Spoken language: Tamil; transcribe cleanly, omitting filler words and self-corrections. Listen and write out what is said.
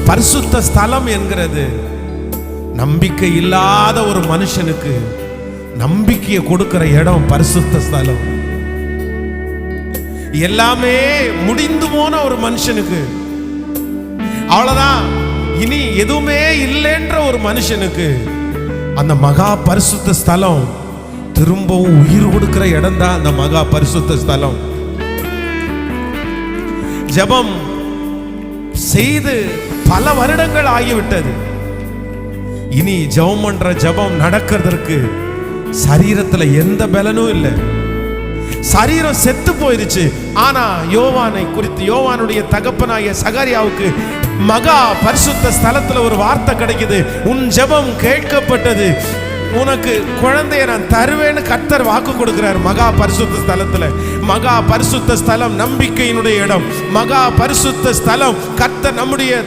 பரிசுத்த ஸ்தலம் என்கிறது நம்பிக்கை இல்லாத ஒரு மனுஷனுக்கு நம்பிக்கையை கொடுக்கிற இடம் பரிசுத்த ஸ்தலம். எல்லாமே முடிந்து போன ஒரு மனுஷனுக்கு, அவ்வளவுதான் இனி எதுவுமே இல்லைன்ற ஒரு மனுஷனுக்கு அந்த மகா பரிசுத்த ஸ்தலம் திரும்பவும் உயிர் கொடுக்கிற இடம் தான் அந்த மகா பரிசுத்த ஸ்தலம். ஜெபம் செய்து பல வருடங்கள் ஆகிவிட்டது. இனி ஜெபம் பண்ற ஜெபம் நடக்கிறதுக்கு சரீரத்துல எந்த பலனும் இல்லை. சரீரம் செத்து போயிருச்சு. ஆனா யோவானை குறித்து, யோவானுடைய தகப்பனாகிய சகரியாவுக்கு மகா பரிசுத்த ஸ்தலத்துல ஒரு வார்த்தை கிடைக்குது. உன் ஜெபம் கேட்கப்பட்டது, உனக்கு குழந்தைய நான் தருவேன்னு கர்த்தர் வாக்கு கொடுக்கிறார். மகா பரிசுத்த ஸ்தலத்துல, மகா பரிசுத்த ஸ்தலம் நம்பிக்கையினுடைய இடம். மகா பரிசுத்த ஸ்தலம் கர்த்தர் நம்முடைய